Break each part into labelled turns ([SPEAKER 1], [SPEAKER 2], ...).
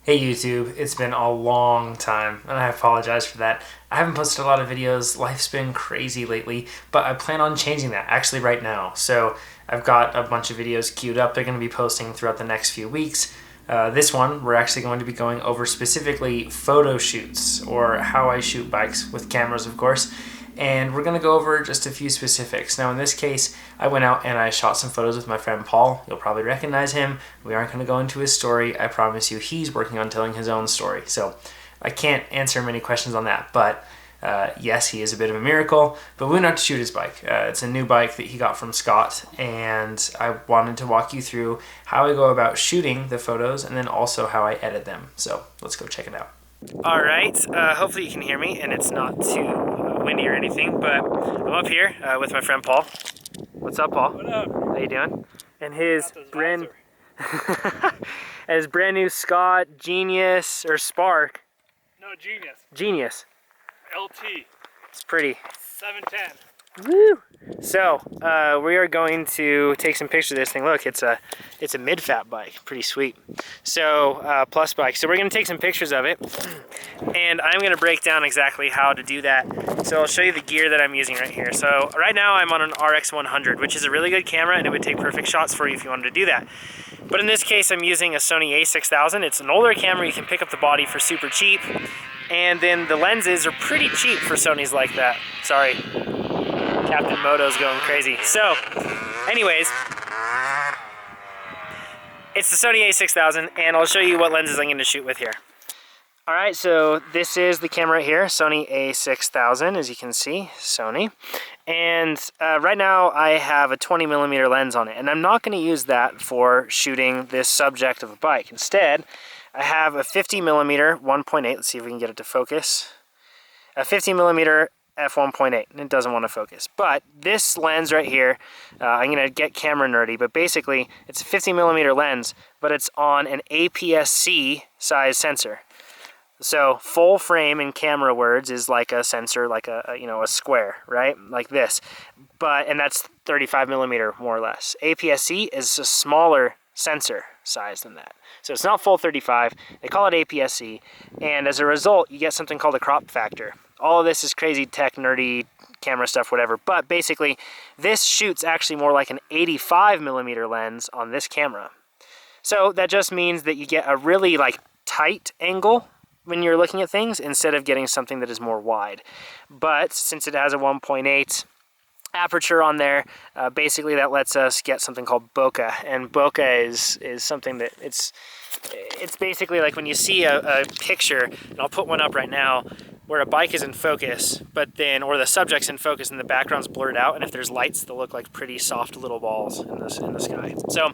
[SPEAKER 1] Hey YouTube, it's been a long time and I apologize for that. I haven't posted a lot of videos, life's been crazy lately, but I plan on changing that actually right now. So I've got a bunch of videos queued up. They're going to be posting throughout the next few weeks. This one, we're actually going to be going over specifically photo shoots, or how I shoot bikes with cameras, of course. And we're going to go over just a few specifics. Now in this case, I went out and I shot some photos with my friend Paul. You'll probably recognize him. We aren't going to go into his story. I promise you he's working on telling his own story. So I can't answer many questions on that, but yes, he is a bit of a miracle, but we went out to shoot his bike. It's a new bike that he got from Scott, and I wanted to walk you through how I go about shooting the photos and then also how I edit them. So let's go check it out. All right, hopefully you can hear me and it's not too windy or anything, but I'm up here with my friend Paul. What's up, Paul?
[SPEAKER 2] What up?
[SPEAKER 1] How you doing? And his brand new Scott Genius or Spark.
[SPEAKER 2] No, Genius.
[SPEAKER 1] Genius.
[SPEAKER 2] LT.
[SPEAKER 1] It's pretty.
[SPEAKER 2] 710.
[SPEAKER 1] Woo! So we are going to take some pictures of this thing. Look, it's a mid-fat bike, pretty sweet. So plus bike. So we're going to take some pictures of it, and I'm going to break down exactly how to do that. So I'll show you the gear that I'm using right here. So right now I'm on an RX100, which is a really good camera, and it would take perfect shots for you if you wanted to do that. But in this case, I'm using a Sony A6000. It's an older camera. You can pick up the body for super cheap, and then the lenses are pretty cheap for Sonys like that. Sorry. Captain Moto's going crazy. So, anyways, it's the Sony A6000, and I'll show you what lenses I'm going to shoot with here. Alright, so this is the camera right here, Sony A6000, as you can see, Sony. And right now I have a 20mm lens on it, and I'm not going to use that for shooting this subject of a bike. Instead, I have a 50mm 1.8, let's see if we can get it to focus, a 50mm f1.8, and it doesn't want to focus. But this lens right here, I'm going to get camera nerdy, but basically it's a 50mm lens, but it's on an APS-C size sensor. So full frame in camera words is like a sensor, like a square, right? Like this. And that's 35mm more or less. APS-C is a smaller sensor size than that. So it's not full 35. They call it APS-C, and as a result, you get something called a crop factor. All of this is crazy tech, nerdy camera stuff, whatever. But basically, this shoots actually more like an 85mm lens on this camera. So that just means that you get a really tight angle when you're looking at things instead of getting something that is more wide. But since it has a 1.8 aperture on there, basically that lets us get something called bokeh. And bokeh is something that it's basically like when you see a picture, and I'll put one up right now, where a bike is in focus, or the subject's in focus and the background's blurred out, and if there's lights, they'll look like pretty soft little balls in the sky. So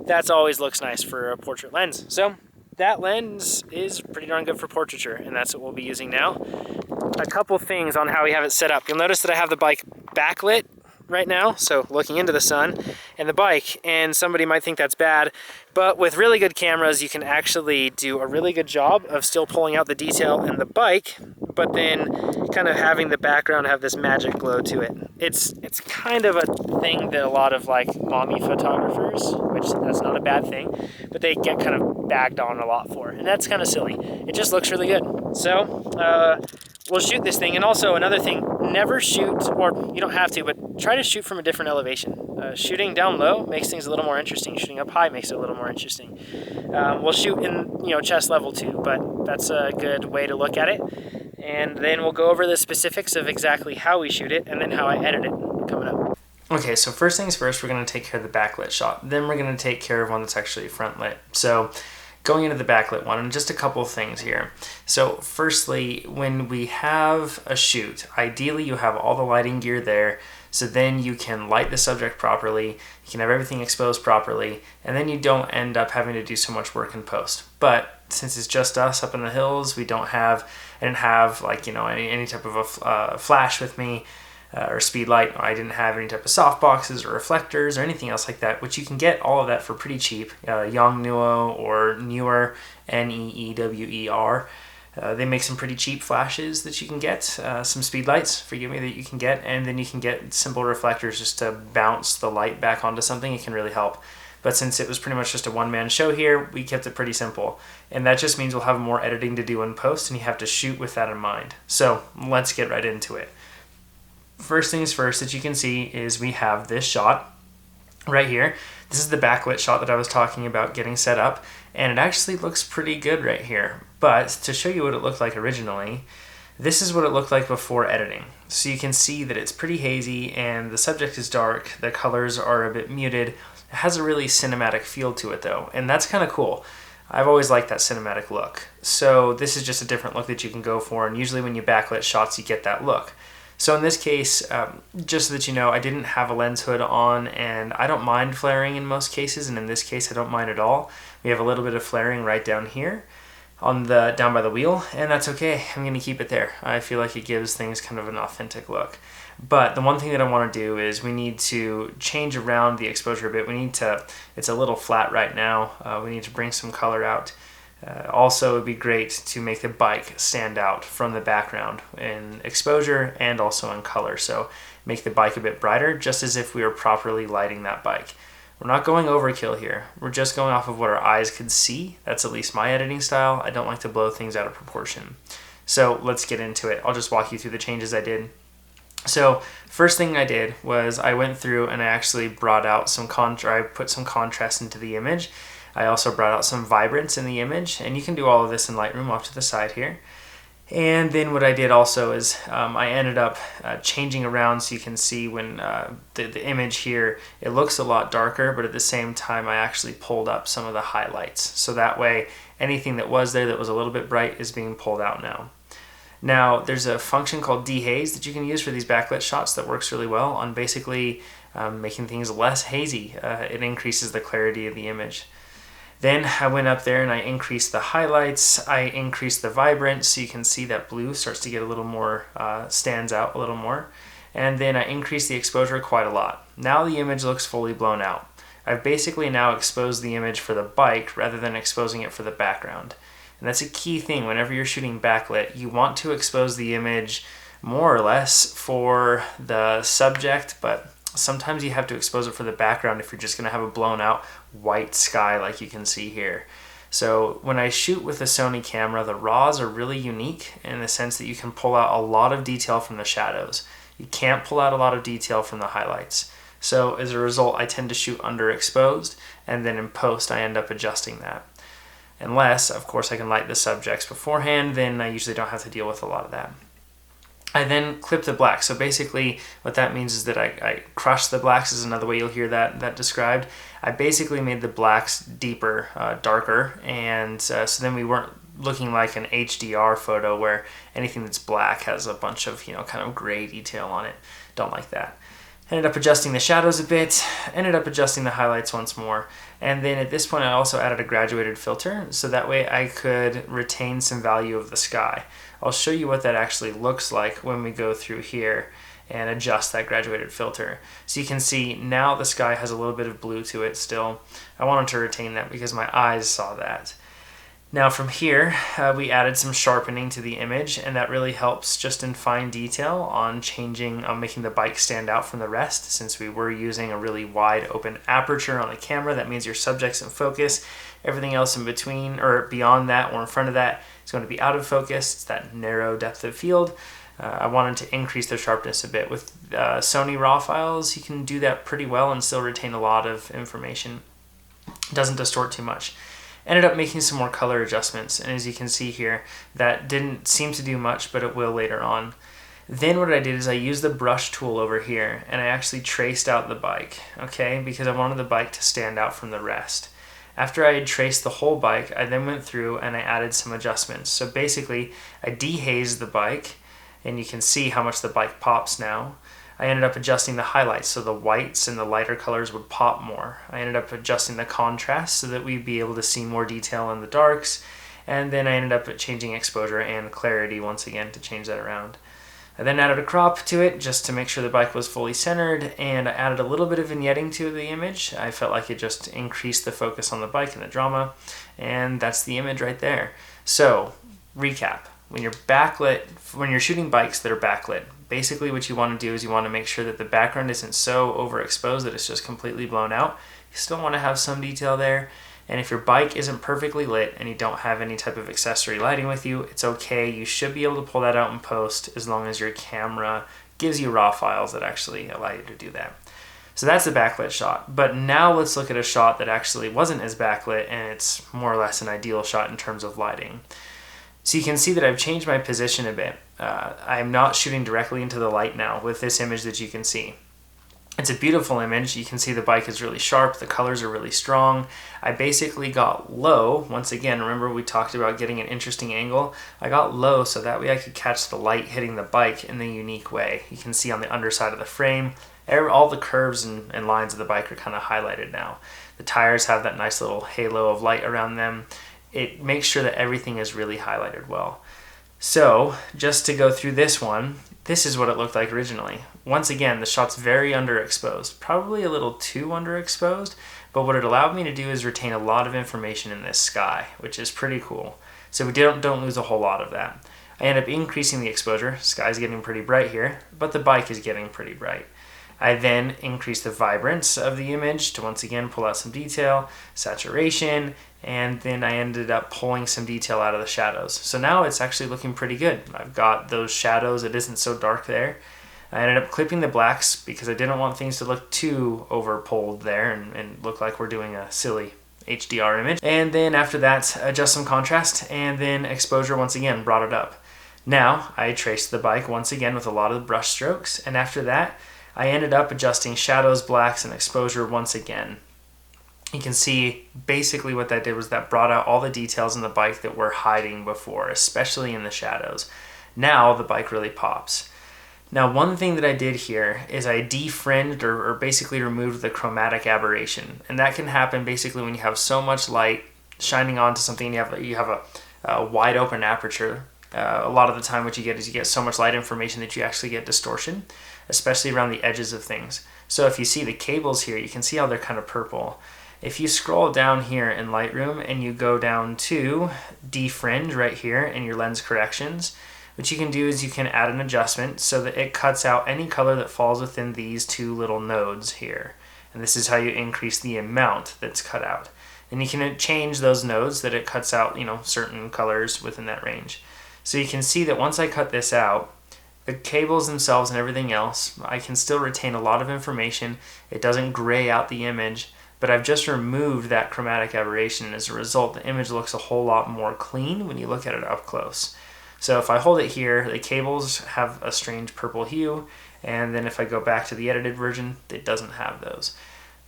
[SPEAKER 1] that's always looks nice for a portrait lens. So that lens is pretty darn good for portraiture, and that's what we'll be using now. A couple things on how we have it set up. You'll notice that I have the bike backlit right now, so looking into the sun and the bike, and somebody might think that's bad, but with really good cameras you can actually do a really good job of still pulling out the detail in the bike, but then kind of having the background have this magic glow to it. It's kind of a thing that a lot of mommy photographers, which that's not a bad thing, but they get kind of bagged on a lot for, and that's kind of silly. It just looks really good. So we'll shoot this thing. And also another thing, never shoot, or you don't have to, but try to shoot from a different elevation. Shooting down low makes things a little more interesting. Shooting up high makes it a little more interesting. We'll shoot in chest level too, but that's a good way to look at it. And then we'll go over the specifics of exactly how we shoot it and then how I edit it coming up. Okay, so first things first, we're going to take care of the backlit shot. Then we're going to take care of one that's actually front lit. So going into the backlit one, and just a couple of things here. So firstly, when we have a shoot, ideally you have all the lighting gear there, so then you can light the subject properly, you can have everything exposed properly, and then you don't end up having to do so much work in post. But since it's just us up in the hills, I didn't have any type of a flash with me, or speed light. I didn't have any type of soft boxes or reflectors or anything else like that, which you can get all of that for pretty cheap. Yongnuo or Newer, Neewer. They make some pretty cheap flashes that you can get, some speed lights, forgive me, that you can get, and then you can get simple reflectors just to bounce the light back onto something. It can really help. but since it was pretty much just a one-man show here, we kept it pretty simple. And that just means we'll have more editing to do in post, and you have to shoot with that in mind. So let's get right into it. First things first that you can see is we have this shot right here. This is the backlit shot that I was talking about getting set up, and it actually looks pretty good right here. But to show you what it looked like originally, this is what it looked like before editing. So you can see that it's pretty hazy and the subject is dark, the colors are a bit muted. It has a really cinematic feel to it though, and that's kind of cool. I've always liked that cinematic look. So this is just a different look that you can go for, and usually when you backlit shots you get that look. So in this case, just so that you know, I didn't have a lens hood on, and I don't mind flaring in most cases, and in this case I don't mind at all. We have a little bit of flaring right down here, down by the wheel, and that's okay. I'm going to keep it there. I feel like it gives things kind of an authentic look. But the one thing that I want to do is we need to change around the exposure a bit. It's a little flat right now. We need to bring some color out. Also, it would be great to make the bike stand out from the background in exposure and also in color. So make the bike a bit brighter, just as if we were properly lighting that bike. We're not going overkill here. We're just going off of what our eyes could see. That's at least my editing style. I don't like to blow things out of proportion. So let's get into it. I'll just walk you through the changes I did. So first thing I did was I went through and I actually brought out I put some contrast into the image. I also brought out some vibrance in the image, and you can do all of this in Lightroom off to the side here. And then what I did also is I ended up changing around, so you can see when the image here, it looks a lot darker, but at the same time I actually pulled up some of the highlights. So that way anything that was there that was a little bit bright is being pulled out now. Now there's a function called dehaze that you can use for these backlit shots that works really well on basically making things less hazy. It increases the clarity of the image. Then I went up there and I increased the highlights, I increased the vibrance, so you can see that blue starts to get a little more, stands out a little more. And then I increased the exposure quite a lot. Now the image looks fully blown out. I've basically now exposed the image for the bike rather than exposing it for the background. And that's a key thing. Whenever you're shooting backlit, you want to expose the image more or less for the subject, but sometimes you have to expose it for the background if you're just going to have a blown out white sky like you can see here. So when I shoot with the Sony camera, the RAWs are really unique in the sense that you can pull out a lot of detail from the shadows. You can't pull out a lot of detail from the highlights. So as a result, I tend to shoot underexposed, and then in post I end up adjusting that. Unless, of course, I can light the subjects beforehand, then I usually don't have to deal with a lot of that. I then clip the black. So basically what that means is that I crush the blacks, is another way you'll hear that described. I basically made the blacks deeper, darker, and so then we weren't looking like an HDR photo where anything that's black has a bunch of, kind of gray detail on it. Don't like that. Ended up adjusting the shadows a bit, ended up adjusting the highlights once more, and then at this point I also added a graduated filter, so that way I could retain some value of the sky. I'll show you what that actually looks like when we go through here and adjust that graduated filter. So you can see now the sky has a little bit of blue to it still. I wanted to retain that because my eyes saw that. Now from here, we added some sharpening to the image, and that really helps just in fine detail on making the bike stand out from the rest. Since we were using a really wide open aperture on the camera, that means your subject's in focus. Everything else in between or beyond that or in front of that is going to be out of focus. It's that narrow depth of field. I wanted to increase the sharpness a bit. With Sony RAW files, you can do that pretty well and still retain a lot of information. It doesn't distort too much. Ended up making some more color adjustments, and as you can see here, that didn't seem to do much, but it will later on. Then what I did is I used the brush tool over here, and I actually traced out the bike, okay, because I wanted the bike to stand out from the rest. After I had traced the whole bike, I then went through and I added some adjustments. So basically, I dehazed the bike, and you can see how much the bike pops now. I ended up adjusting the highlights so the whites and the lighter colors would pop more. I ended up adjusting the contrast so that we'd be able to see more detail in the darks, and then I ended up changing exposure and clarity once again to change that around. I then added a crop to it just to make sure the bike was fully centered, and I added a little bit of vignetting to the image. I felt like it just increased the focus on the bike and the drama, and that's the image right there. So, recap. When you're shooting bikes that are backlit, basically what you want to do is you want to make sure that the background isn't so overexposed that it's just completely blown out. You still want to have some detail there. And if your bike isn't perfectly lit and you don't have any type of accessory lighting with you, it's okay. You should be able to pull that out in post as long as your camera gives you raw files that actually allow you to do that. So that's a backlit shot. But now let's look at a shot that actually wasn't as backlit, and it's more or less an ideal shot in terms of lighting. So you can see that I've changed my position a bit. I'm not shooting directly into the light now with this image that you can see. It's a beautiful image. You can see the bike is really sharp. The colors are really strong. I basically got low. Once again, remember we talked about getting an interesting angle? I got low so that way I could catch the light hitting the bike in a unique way. You can see on the underside of the frame, all the curves and lines of the bike are kind of highlighted now. The tires have that nice little halo of light around them. It makes sure that everything is really highlighted well. So just to go through this one, this is what it looked like originally. Once again, the shot's very underexposed, probably a little too underexposed, but what it allowed me to do is retain a lot of information in this sky, which is pretty cool. So we don't lose a whole lot of that. I end up increasing the exposure. Sky's getting pretty bright here, but the bike is getting pretty bright. I then increased the vibrance of the image to once again pull out some detail, saturation, and then I ended up pulling some detail out of the shadows. So now it's actually looking pretty good. I've got those shadows, it isn't so dark there. I ended up clipping the blacks because I didn't want things to look too over-pulled there and look like we're doing a silly HDR image. And then after that, adjust some contrast, and then exposure once again brought it up. Now I traced the bike once again with a lot of the brush strokes, and after that, I ended up adjusting shadows, blacks, and exposure once again. You can see basically what that did was that brought out all the details in the bike that were hiding before, especially in the shadows. Now the bike really pops. Now one thing that I did here is I defringed or basically removed the chromatic aberration. And that can happen basically when you have so much light shining onto something and you have a wide open aperture. A lot of the time what you get is you get so much light information that you actually get distortion, especially around the edges of things. So if you see the cables here, you can see how they're kind of purple. If you scroll down here in Lightroom and you go down to defringe right here in your lens corrections, what you can do is you can add an adjustment so that it cuts out any color that falls within these two little nodes here. And this is how you increase the amount that's cut out. And you can change those nodes that it cuts out, certain colors within that range. So you can see that once I cut this out, the cables themselves and everything else, I can still retain a lot of information. It doesn't gray out the image, but I've just removed that chromatic aberration, and as a result, the image looks a whole lot more clean when you look at it up close. So if I hold it here, the cables have a strange purple hue, and then if I go back to the edited version, it doesn't have those.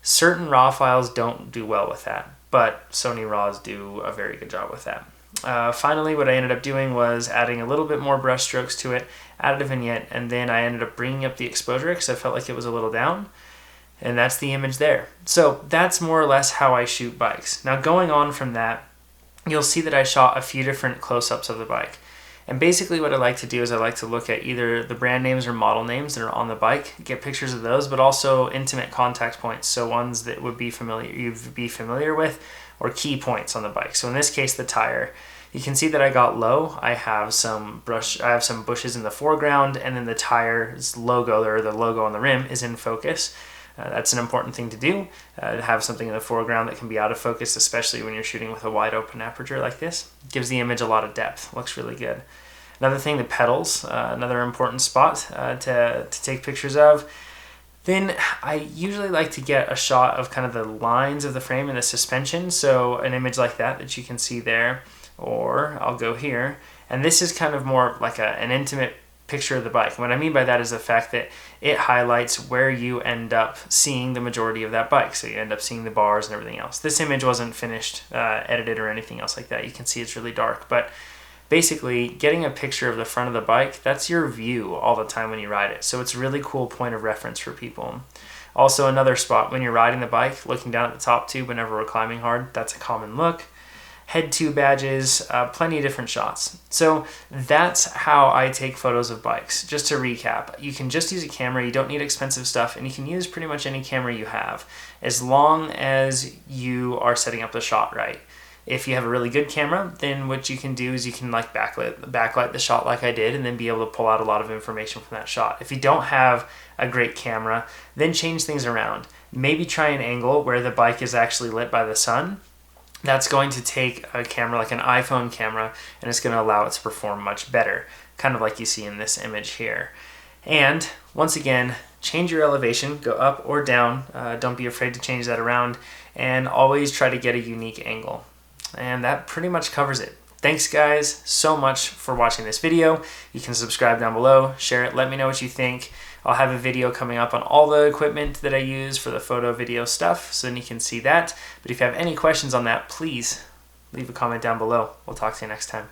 [SPEAKER 1] Certain RAW files don't do well with that, but Sony RAWs do a very good job with that. Finally, what I ended up doing was adding a little bit more brush strokes to it, added a vignette, and then I ended up bringing up the exposure because I felt like it was a little down. And that's the image there. So that's more or less how I shoot bikes. Now going on from that, you'll see that I shot a few different close-ups of the bike. And basically what I like to do is I like to look at either the brand names or model names that are on the bike, get pictures of those, but also intimate contact points, so ones that you'd be familiar with, or key points on the bike. So in this case, the tire. You can see that I got low. I have some bushes in the foreground, and then the tire's logo, or the logo on the rim, is in focus. That's an important thing to do, to have something in the foreground that can be out of focus, especially when you're shooting with a wide open aperture like this. It gives the image a lot of depth, looks really good. Another thing, the pedals, another important spot to take pictures of. Then I usually like to get a shot of kind of the lines of the frame and the suspension, so an image like that you can see there, or I'll go here, and this is kind of more like an intimate picture of the bike. What I mean by that is the fact that it highlights where you end up seeing the majority of that bike. So you end up seeing the bars and everything else. This image wasn't finished, edited or anything else like that. You can see it's really dark, but basically getting a picture of the front of the bike, that's your view all the time when you ride it. So it's a really cool point of reference for people. Also another spot, when you're riding the bike, looking down at the top tube whenever we're climbing hard, that's a common look. Head tube badges, plenty of different shots. So that's how I take photos of bikes. Just to recap, you can just use a camera, you don't need expensive stuff, and you can use pretty much any camera you have, as long as you are setting up the shot right. If you have a really good camera, then what you can do is you can backlight the shot like I did, and then be able to pull out a lot of information from that shot. If you don't have a great camera, then change things around. maybe try an angle where the bike is actually lit by the sun. That's going to take a camera like an iPhone camera, and it's going to allow it to perform much better, kind of like you see in this image here. And once again, change your elevation, go up or down. Don't be afraid to change that around, and always try to get a unique angle. And that pretty much covers it. Thanks guys so much for watching this video. You can subscribe down below, share it, let me know what you think. I'll have a video coming up on all the equipment that I use for the photo video stuff, so then you can see that. But if you have any questions on that, please leave a comment down below. We'll talk to you next time.